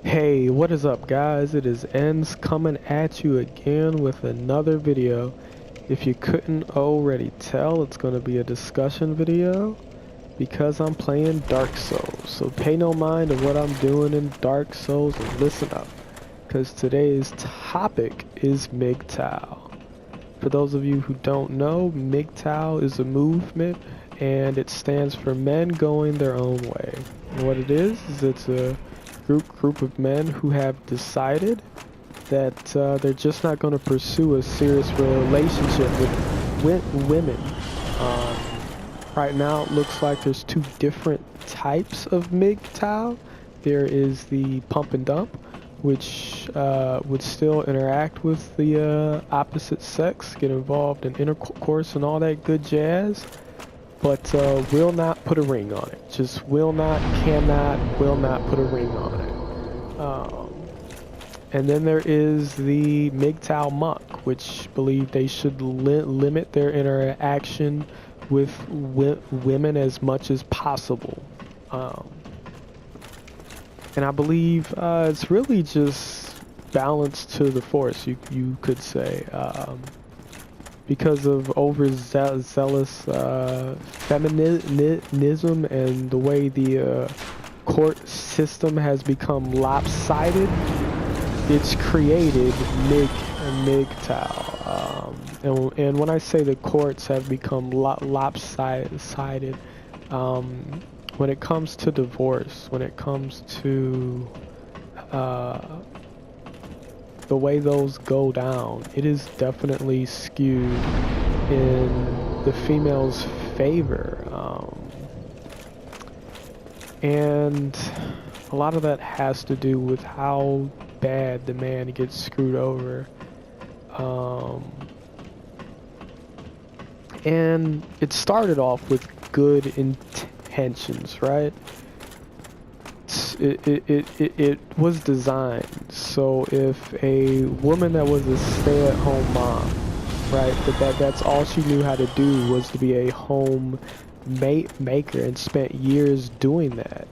Hey, what is up guys? It is Ens coming at you again with another video. If you couldn't already tell, it's going to be a discussion video because I'm playing Dark Souls. So pay no mind to what I'm doing in Dark Souls and listen up, because today's topic is MGTOW. For those of you who don't know, MGTOW is a movement and it stands for men going their own way. And what it is it's a group of men who have decided that they're just not going to pursue a serious relationship with women. Um, right now it looks like there's two different types of MGTOW. There is the pump and dump, which would still interact with the opposite sex, get involved in intercourse and all that good jazz, but will not put a ring on it. Just will not put a ring on it. And then there is the MGTOW monk, which believe they should limit their interaction with women as much as possible. And I believe it's really just balance to the force, you could say. Because of overzealous feminism and the way the court system has become lopsided, it's created MGTOW. And when I say the courts have become lopsided, when it comes to divorce, when it comes to the way those go down, it is definitely skewed in the female's favor. And a lot of that has to do with how bad the man gets screwed over. And it started off with good intentions, right? It was designed so if a woman that was a stay-at-home mom, right, that's all she knew how to do was to be a home maker and spent years doing that,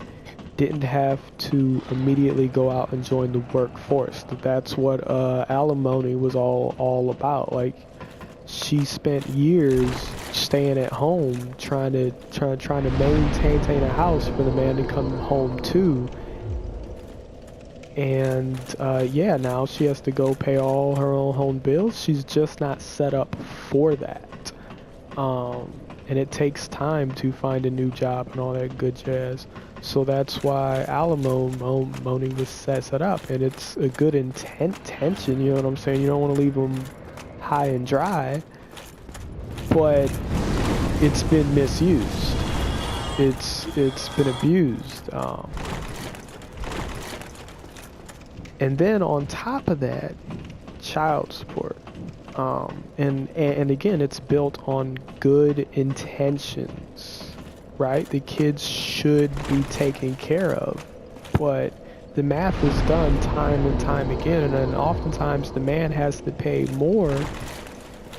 didn't have to immediately go out and join the workforce. That's what alimony was all about. Like, she spent years staying at home trying to maintain a house for the man to come home to. And yeah, now she has to go pay all her own home bills. She's just not set up for that. And it takes time to find a new job and all that good jazz. So that's why alimony was set up, and it's a good intention, you know what I'm saying? You don't want to leave them high and dry, but it's been misused. It's been abused. And then on top of that, child support. And again, it's built on good intentions, right? The kids should be taken care of, but the math is done time and time again, and then oftentimes the man has to pay more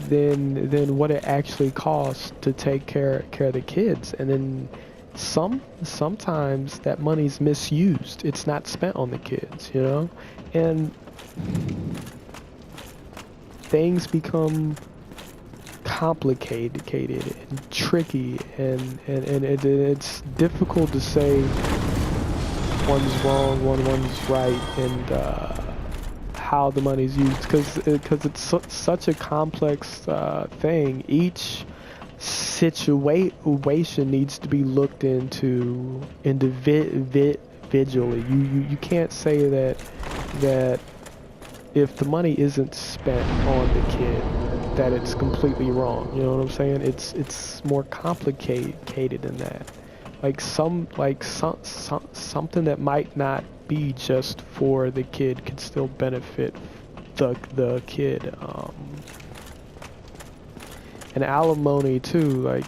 than what it actually costs to take care of the kids. And then sometimes that money's misused. It's not spent on the kids, you know? And things become complicated and tricky, and it's difficult to say one's wrong, one's right, and how the money's used, because it's such a complex thing. Each situation needs to be looked into individually. You can't say that if the money isn't spent on the kid, that it's completely wrong. You know what I'm saying? It's more complicated than that. Like something that might not be just for the kid could still benefit the kid. And alimony too, like,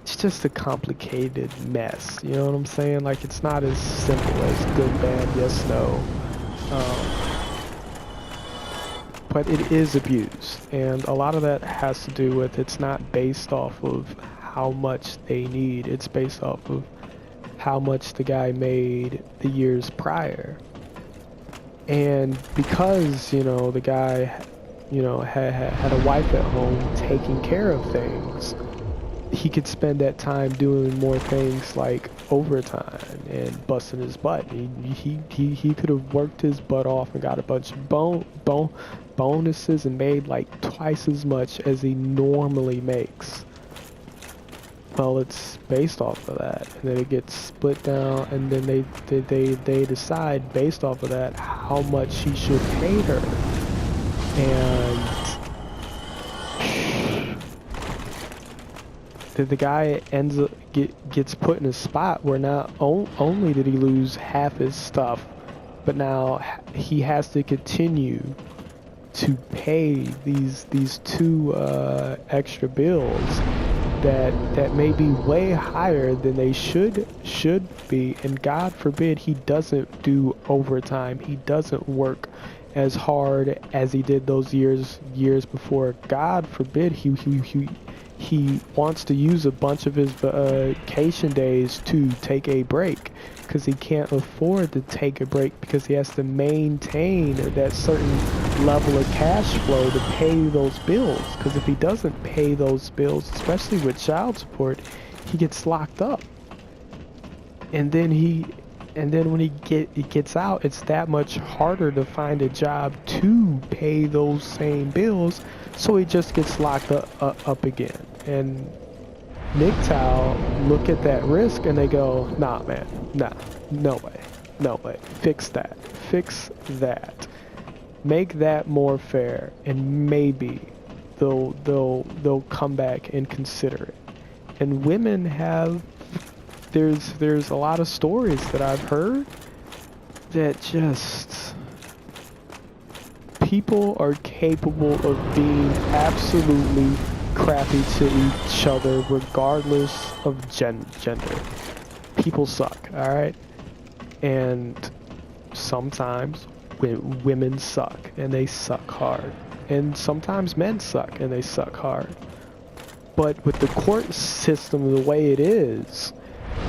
it's just a complicated mess, you know what I'm saying? Like, it's not as simple as good, bad, yes, no. But it is abused, and a lot of that has to do with, it's not based off of how much they need, it's based off of how much the guy made the years prior. And because, you know, the guy, you know, had a wife at home taking care of things, he could spend that time doing more things like overtime and busting his butt. He could have worked his butt off and got a bunch of bonuses and made like twice as much as he normally makes. Well, it's based off of that, and then it gets split down, and then they decide based off of that how much he should pay her. And the guy ends up gets put in a spot where not only did he lose half his stuff, but now he has to continue to pay these two extra bills that may be way higher than they should be. And God forbid he doesn't do overtime. He doesn't work as hard as he did those years before. God forbid he wants to use a bunch of his vacation days to take a break, because he can't afford to take a break because he has to maintain that certain level of cash flow to pay those bills. Because if he doesn't pay those bills, especially with child support, he gets locked up. And then when he gets out, it's that much harder to find a job to pay those same bills, so he just gets locked up again. And MGTOW look at that risk and they go, nah man, nah, no way, fix that, make that more fair, and maybe they'll come back and consider it. And women have, there's a lot of stories that I've heard that just, people are capable of being absolutely crappy to each other regardless of gender. People suck, alright? And sometimes women suck, and they suck hard. And sometimes men suck, and they suck hard. But with the court system the way it is,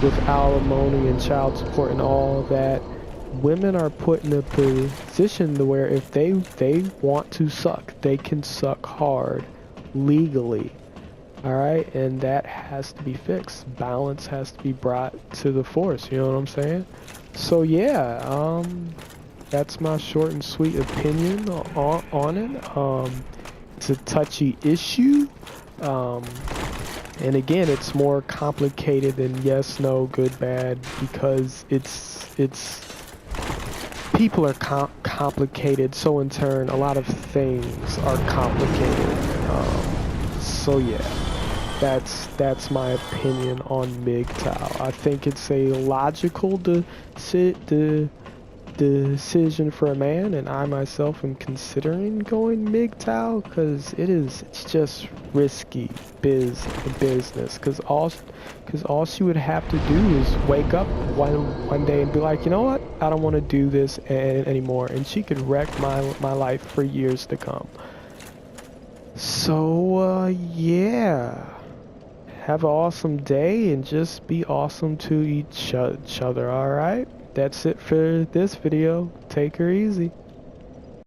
with alimony and child support and all of that, women are put in a position to where if they want to suck, they can suck hard legally. Alright, and that has to be fixed. Balance has to be brought to the force, you know what I'm saying? So yeah, that's my short and sweet opinion on it. It's a touchy issue. And again, it's more complicated than yes, no, good, bad, because it's people are complicated, so in turn a lot of things are complicated. So yeah, that's my opinion on MGTOW. I think it's a logical decision for a man, and I myself am considering going MGTOW because it's just risky business. Because all she would have to do is wake up one day and be like, you know what, I don't want to do this anymore, and she could wreck my life for years to come. So yeah, have an awesome day and just be awesome to each other. All right, that's it for this video. Take her easy.